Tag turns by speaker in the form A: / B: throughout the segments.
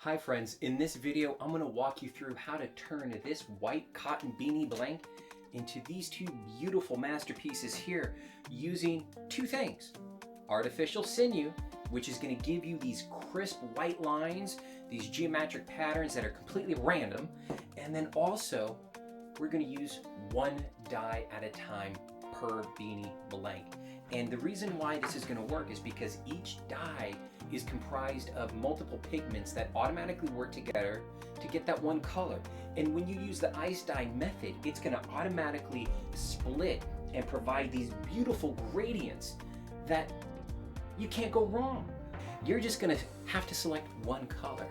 A: Hi friends, in this video I'm going to walk you through how to turn this white cotton beanie blank into these two beautiful masterpieces here using two things. Artificial sinew, which is going to give you these crisp white lines, these geometric patterns that are completely random, and then also we're going to use one dye at a time per beanie blank. And the reason why this is going to work is because each dye is comprised of multiple pigments that automatically work together to get that one color. And when you use the ice dye method, it's going to automatically split and provide these beautiful gradients that you can't go wrong. You're just going to have to select one color,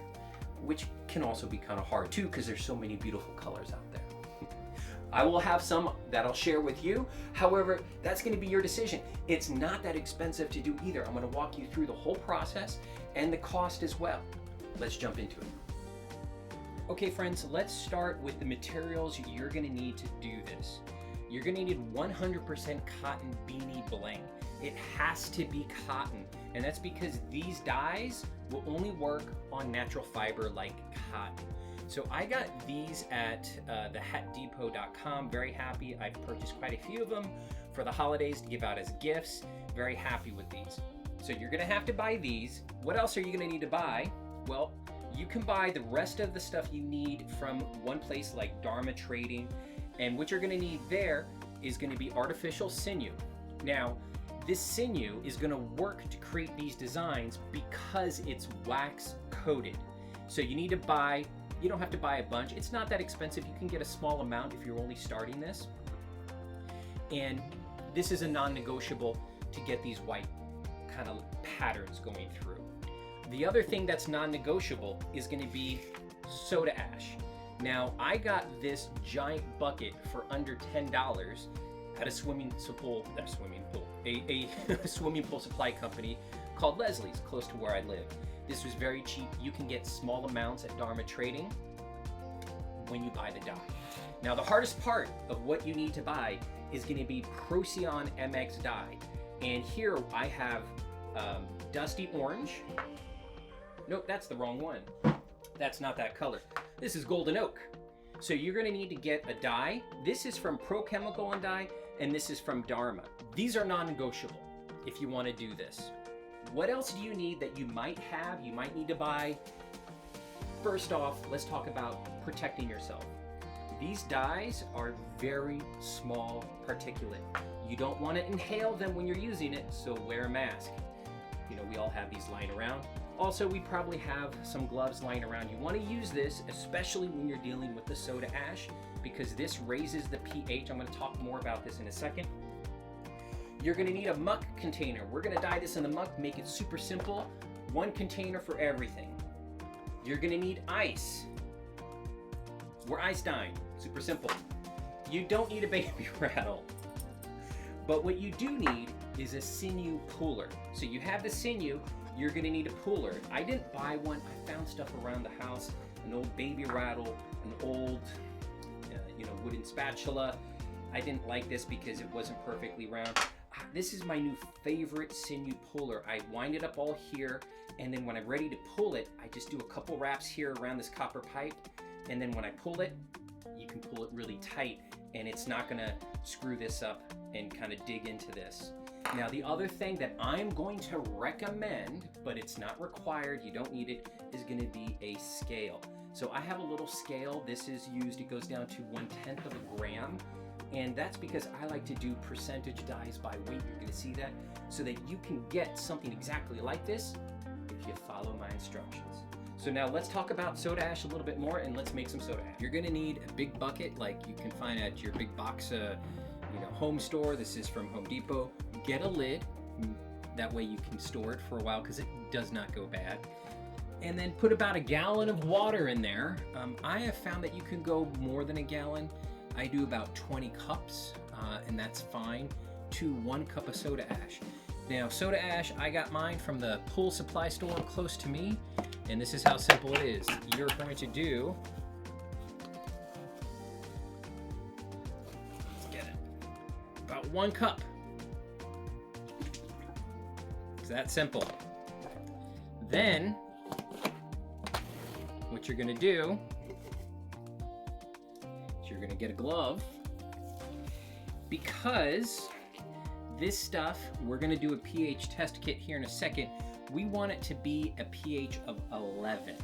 A: which can also be kind of hard too because there's so many beautiful colors out there. I will have some that I'll share with you. However, that's going to be your decision. It's not that expensive to do either. I'm going to walk you through the whole process and the cost as well. Let's jump into it. Okay friends, let's start with the materials you're going to need to do this. You're going to need 100% cotton beanie blank. It has to be cotton, and that's because these dyes will only work on natural fiber like cotton. So I got these at thehatdepot.com. Very happy. I've purchased quite a few of them for the holidays to give out as gifts. Very happy with these. So you're going to have to buy these. What else are you going to need to buy? Well, you can buy the rest of the stuff you need from one place like Dharma Trading. And what you're going to need there is going to be artificial sinew. Now, this sinew is going to work to create these designs because it's wax coated. So you need to buy. You don't have to buy a bunch. It's not that expensive. You can get a small amount if you're only starting this. And this is a non-negotiable to get these white kind of patterns going through. The other thing that's non-negotiable is going to be soda ash. Now, I got this giant bucket for under $10 at a swimming pool supply company called Leslie's, close to where I live. This was very cheap. You can get small amounts at Dharma Trading when you buy the dye. Now, the hardest part of what you need to buy is going to be Procyon MX dye. And here I have Dusty Orange. Nope, that's the wrong one. That's not that color. This is Golden Oak. So you're going to need to get a dye. This is from Pro Chemical and Dye, and this is from Dharma. These are non-negotiable if you want to do this. What else do you need that you might have, you might need to buy? First off, let's talk about protecting yourself. These dyes are very small particulate. You don't want to inhale them when you're using it, so wear a mask. You know, we all have these lying around. Also, we probably have some gloves lying around. You want to use this, especially when you're dealing with the soda ash, because this raises the pH. I'm going to talk more about this in a second. You're going to need a muck container. We're going to dye this in the muck, make it super simple. One container for everything. You're going to need ice. We're ice dyeing, super simple. You don't need a baby rattle. But what you do need is a sinew pooler. So you have the sinew, you're going to need a pooler. I didn't buy one. I found stuff around the house, an old baby rattle, an old wooden spatula. I didn't like this because it wasn't perfectly round. This is my new favorite sinew puller. I wind it up all here, and then when I'm ready to pull it, I just do a couple wraps here around this copper pipe, and then when I pull it, you can pull it really tight, and it's not gonna screw this up and kind of dig into this. Now, the other thing that I'm going to recommend, but it's not required, you don't need it, is gonna be a scale. So I have a little scale. This is used, it goes down to 1/10 of a gram. And that's because I like to do percentage dyes by weight. You're going to see that so that you can get something exactly like this if you follow my instructions. So now let's talk about soda ash a little bit more, and let's make some soda ash. You're going to need a big bucket like you can find at your big box home store. This is from Home Depot. Get a lid. That way you can store it for a while because it does not go bad. And then put about a gallon of water in there. I have found that you can go more than a gallon. I do about 20 cups, and that's fine, to 1 cup of soda ash. Now, soda ash, I got mine from the pool supply store close to me, and this is how simple it is. You're going to do, let's get it, about 1 cup. It's that simple. Then what you're gonna do is you're gonna get a glove, because this stuff, we're gonna do a pH test kit here in a second. We want it to be a pH of 11.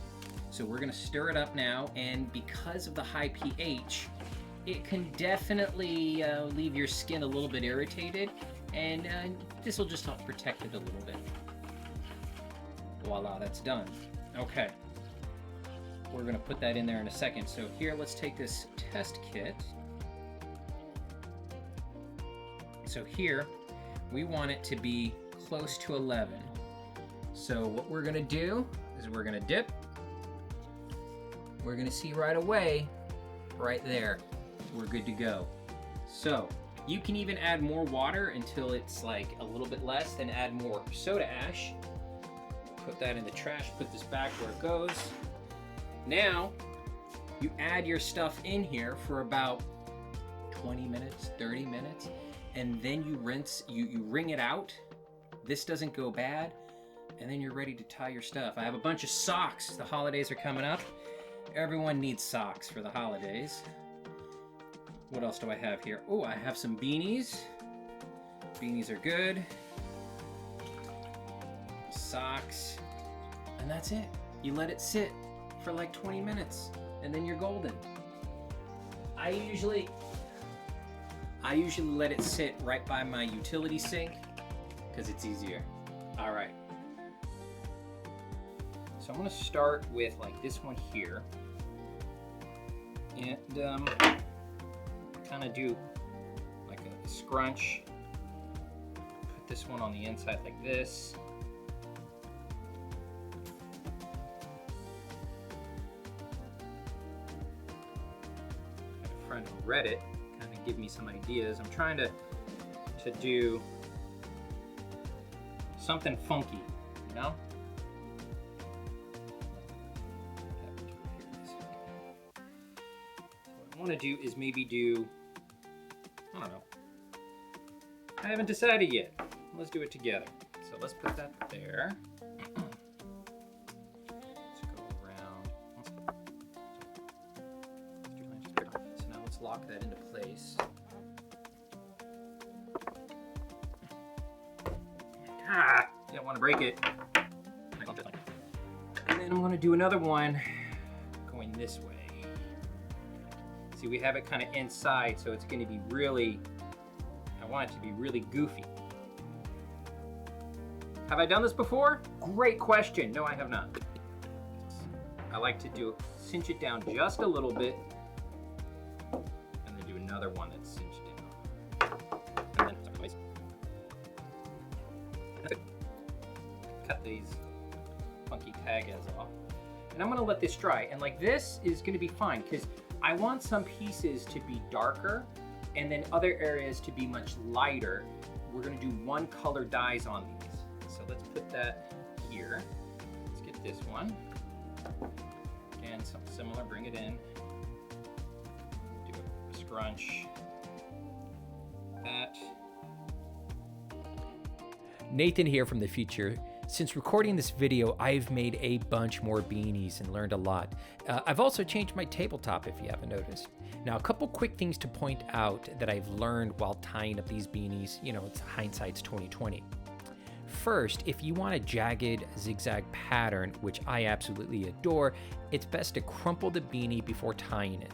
A: So we're gonna stir it up now, and because of the high pH, it can definitely leave your skin a little bit irritated, and this will just help protect it a little bit. Voila, that's done. Okay, we're gonna put that in there in a second. So here, let's take this test kit. So here, we want it to be close to 11. So what we're gonna do is we're gonna dip. We're gonna see right away, right there, we're good to go. So you can even add more water until it's like a little bit less, then add more soda ash. Put that in the trash, put this back where it goes. Now, you add your stuff in here for about 20 minutes, 30 minutes, and then you rinse, you wring it out. This doesn't go bad, and then you're ready to tie your stuff. I have a bunch of socks. The holidays are coming up. Everyone needs socks for the holidays. What else do I have here? Oh, I have some beanies. Beanies are good. Socks, and that's it. You let it sit for like 20 minutes, and then you're golden. I usually let it sit right by my utility sink because it's easier. All right. So I'm gonna start with like this one here, and kind of do like a scrunch. Put this one on the inside like this. I had a friend on Reddit kind of give me some ideas. I'm trying to do something funky, you know? What I want to do is maybe do, I don't know. I haven't decided yet. Let's do it together. So let's put that there. Let's go around. So now let's lock that into place. Ah, don't want to break it. And then I'm going to do another one going this way. See, we have it kind of inside, so it's going to be really, I want it to be really goofy. Have I done this before? Great question. No, I have not. I like to cinch it down just a little bit, and then do another one that's cinched down. And then cut these funky tag ends off. And I'm gonna let this dry. And like this is gonna be fine, because I want some pieces to be darker and then other areas to be much lighter. We're gonna do one color dyes on these. So let's put that here. Let's get this one. Again, something similar, bring it in. Do a scrunch. That.
B: Nathan here from the future. Since recording this video, I've made a bunch more beanies and learned a lot. I've also changed my tabletop, if you haven't noticed. Now, a couple quick things to point out that I've learned while tying up these beanies. You know, it's hindsight's 2020. First, if you want a jagged zigzag pattern, which I absolutely adore, it's best to crumple the beanie before tying it.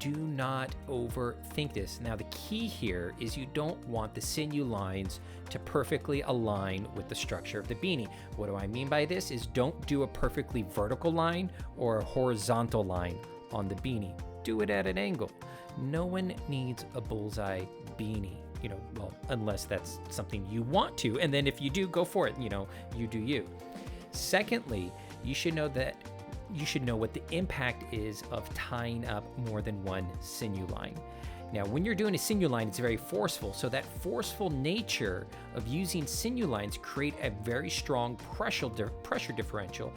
B: Do not overthink this. Now, the key here is you don't want the sinew lines to perfectly align with the structure of the beanie. What do I mean by this is don't do a perfectly vertical line or a horizontal line on the beanie. Do it at an angle. No one needs a bullseye beanie, you know, well, unless that's something you want to. And then if you do, go for it, you know, you do you. Secondly, you should know what the impact is of tying up more than one sinew line. Now, when you're doing a sinew line, it's very forceful. So that forceful nature of using sinew lines create a very strong pressure differential.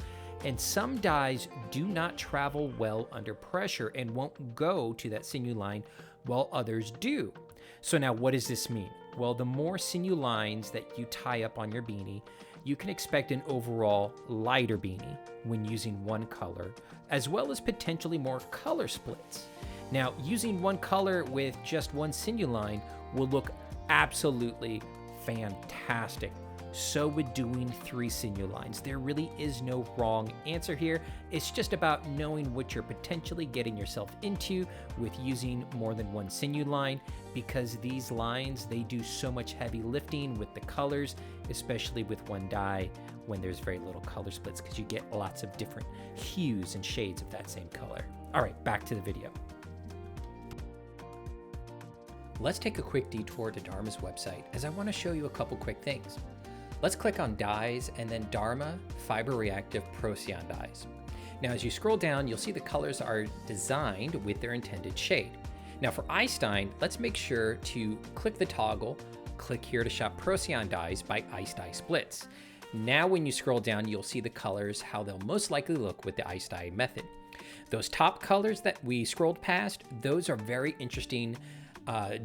B: And some dyes do not travel well under pressure and won't go to that sinew line while others do. So now what does this mean? Well, the more sinew lines that you tie up on your beanie, you can expect an overall lighter beanie when using one color, as well as potentially more color splits. Now, using one color with just one Sinew line will look absolutely fantastic. So would doing 3 Sinew lines. There really is no wrong answer here. It's just about knowing what you're potentially getting yourself into with using more than one Sinew line, because these lines, they do so much heavy lifting with the colors, especially with one dye when there's very little color splits, because you get lots of different hues and shades of that same color. All right, back to the video. Let's take a quick detour to Dharma's website, as I want to show you a couple quick things. Let's click on dyes and then Dharma Fiber Reactive Procyon dyes. Now, as you scroll down, you'll see the colors are designed with their intended shade. Now for Ice Dye, let's make sure to click the toggle, click here to shop Procyon dyes by Ice Dye Splits. Now when you scroll down, you'll see the colors, how they'll most likely look with the Ice Dye method. Those top colors that we scrolled past, those are very interesting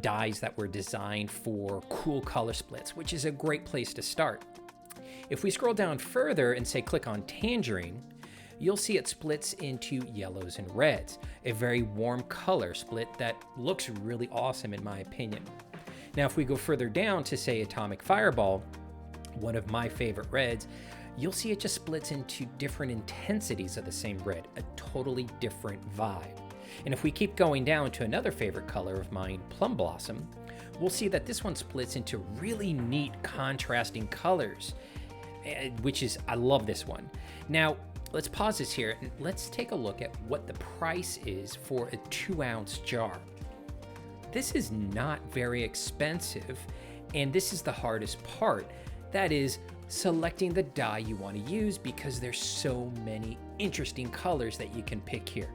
B: dyes that were designed for cool color splits, which is a great place to start. If we scroll down further and say click on Tangerine, you'll see it splits into yellows and reds, a very warm color split that looks really awesome in my opinion. Now if we go further down to say Atomic Fireball, one of my favorite reds, you'll see it just splits into different intensities of the same red, a totally different vibe. And if we keep going down to another favorite color of mine, Plum Blossom, we'll see that this one splits into really neat contrasting colors, I love this one. Now, let's pause this here and let's take a look at what the price is for a 2-ounce jar. This is not very expensive, and this is the hardest part. That is selecting the dye you want to use, because there's so many interesting colors that you can pick here.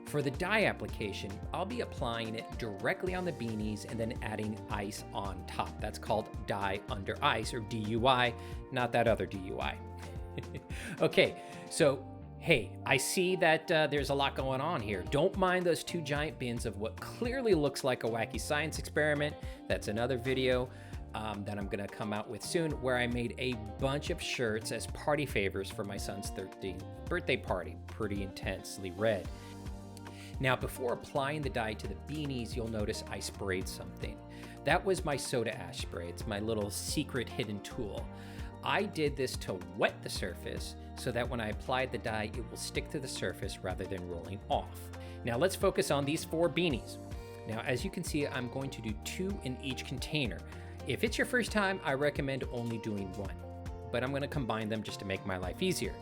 B: For the dye application, I'll be applying it directly on the beanies and then adding ice on top. That's called dye under ice, or DUI, not that other DUI. Okay, so hey, I see that there's a lot going on here. Don't mind those 2 giant bins of what clearly looks like a wacky science experiment. That's another video that I'm gonna come out with soon, where I made a bunch of shirts as party favors for my son's 13th birthday party, pretty intensely red. Now, before applying the dye to the beanies, you'll notice I sprayed something. That was my soda ash spray. It's my little secret hidden tool. I did this to wet the surface so that when I applied the dye, it will stick to the surface rather than rolling off. Now let's focus on these 4 beanies. Now, as you can see, I'm going to do 2 in each container. If it's your first time, I recommend only doing 1, but I'm going to combine them just to make my life easier.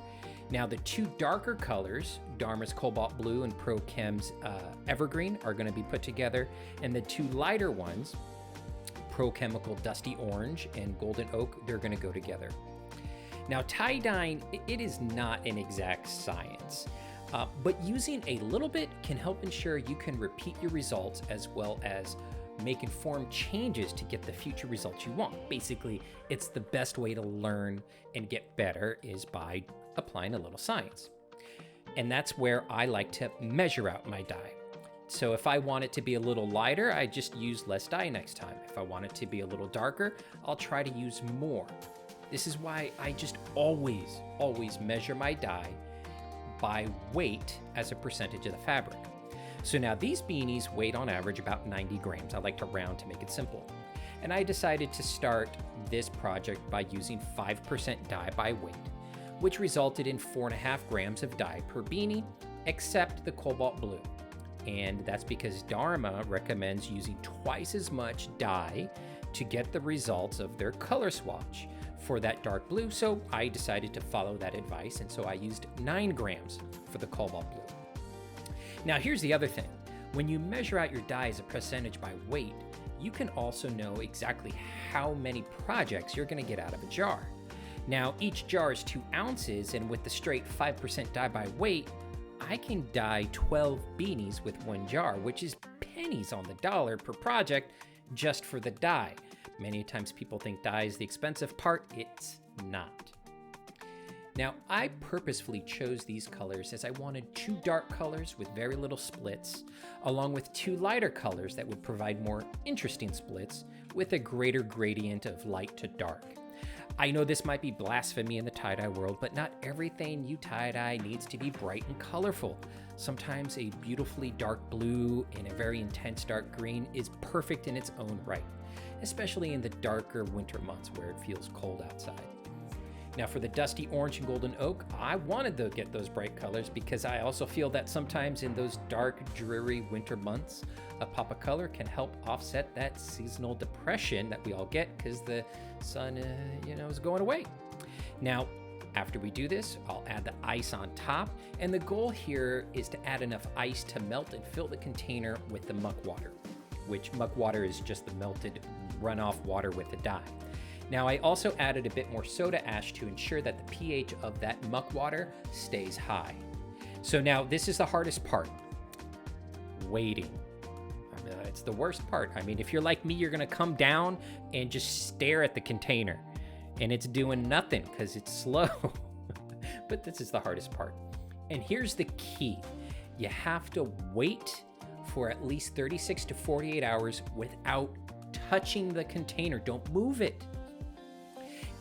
B: Now, the 2 darker colors, Dharma's Cobalt Blue and ProChem's Evergreen, are going to be put together, and the 2 lighter ones, ProChemical Dusty Orange and Golden Oak, they're going to go together. Now, tie-dyeing, it is not an exact science, but using a little bit can help ensure you can repeat your results, as well as make informed changes to get the future results you want. Basically, it's the best way to learn and get better is by applying a little science. And that's where I like to measure out my dye. So if I want it to be a little lighter, I just use less dye next time. If I want it to be a little darker, I'll try to use more. This is why I just always measure my dye by weight as a percentage of the fabric. So now these beanies weigh on average about 90 grams. I like to round to make it simple. And I decided to start this project by using 5% dye by weight, which resulted in 4.5 grams of dye per beanie, except the Cobalt Blue. And that's because Dharma recommends using twice as much dye to get the results of their color swatch for that dark blue. So I decided to follow that advice, and so I used 9 grams for the Cobalt Blue. Now here's the other thing. When you measure out your dye as a percentage by weight, you can also know exactly how many projects you're going to get out of a jar. Now each jar is 2 ounces, and with the straight 5% dye by weight, I can dye 12 beanies with 1 jar, which is pennies on the dollar per project just for the dye. Many times people think dye is the expensive part. It's not. Now, I purposefully chose these colors as I wanted 2 dark colors with very little splits, along with 2 lighter colors that would provide more interesting splits with a greater gradient of light to dark. I know this might be blasphemy in the tie-dye world, but not everything you tie-dye needs to be bright and colorful. Sometimes a beautifully dark blue and a very intense dark green is perfect in its own right, especially in the darker winter months where it feels cold outside. Now for the dusty orange and golden oak, I wanted to get those bright colors because I also feel that sometimes in those dark, dreary winter months, a pop of color can help offset that seasonal depression that we all get because the sun, is going away. Now, after we do this, I'll add the ice on top, and the goal here is to add enough ice to melt and fill the container with the muck water, which muck water is just the melted runoff water with the dye. Now, I also added a bit more soda ash to ensure that the pH of that muck water stays high. So now this is the hardest part, waiting. It's the worst part. I mean, if you're like me, you're gonna come down and just stare at the container and it's doing nothing because it's slow. But this is the hardest part. And here's the key. You have to wait for at least 36 to 48 hours without touching the container. Don't move it.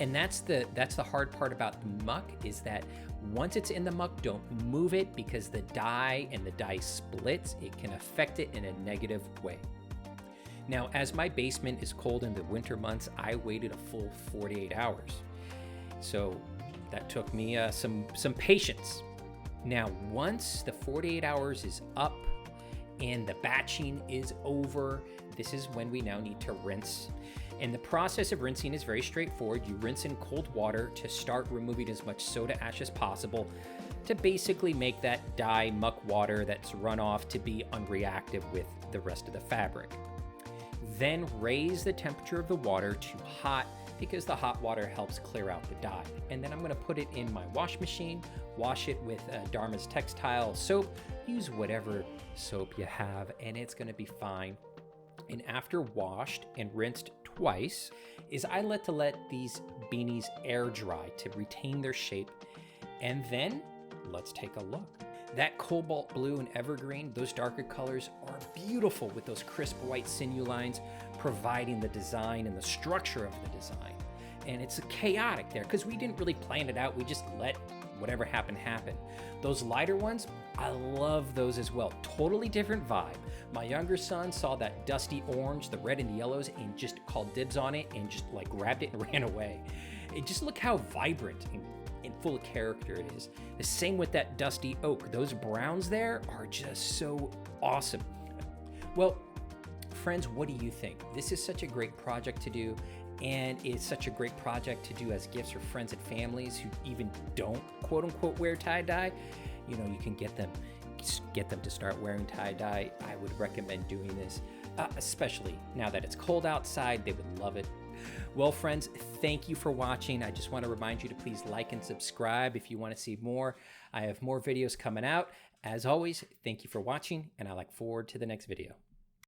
B: And that's the hard part about the muck, is that once it's in the muck, don't move it, because the dye and the dye splits. It can affect it in a negative way. Now, as my basement is cold in the winter months, I waited a full 48 hours. So that took me some patience. Now, once the 48 hours is up and the batching is over, this is when we now need to rinse. And the process of rinsing is very straightforward. You rinse in cold water to start removing as much soda ash as possible to basically make that dye muck water that's run off to be unreactive with the rest of the fabric. Then raise the temperature of the water to hot, because the hot water helps clear out the dye. And then I'm gonna put it in my wash machine, wash it with Dharma's textile soap. Use whatever soap you have and it's gonna be fine. And after washed and rinsed twice, I let these beanies air dry to retain their shape. And then let's take a look. That cobalt blue and evergreen, those darker colors are beautiful with those crisp white sinew lines, providing the design and the structure of the design. And it's chaotic there because we didn't really plan it out. We just let whatever happened happen. Those lighter ones, I love those as well. Totally different vibe. My younger son saw that dusty orange, the red and the yellows, and just called dibs on it and just like grabbed it and ran away. And just look how vibrant and full of character it is. The same with that dusty oak. Those browns there are just so awesome. Well, friends, what do you think? This is such a great project to do, and it's such a great project to do as gifts for friends and families who even don't quote unquote wear tie-dye. You can get them to start wearing tie-dye. I would recommend doing this, especially now that it's cold outside. They would love it. Well, friends, thank you for watching. I just want to remind you to please like and subscribe if you want to see more. I have more videos coming out. As always, thank you for watching, and I look forward to the next video.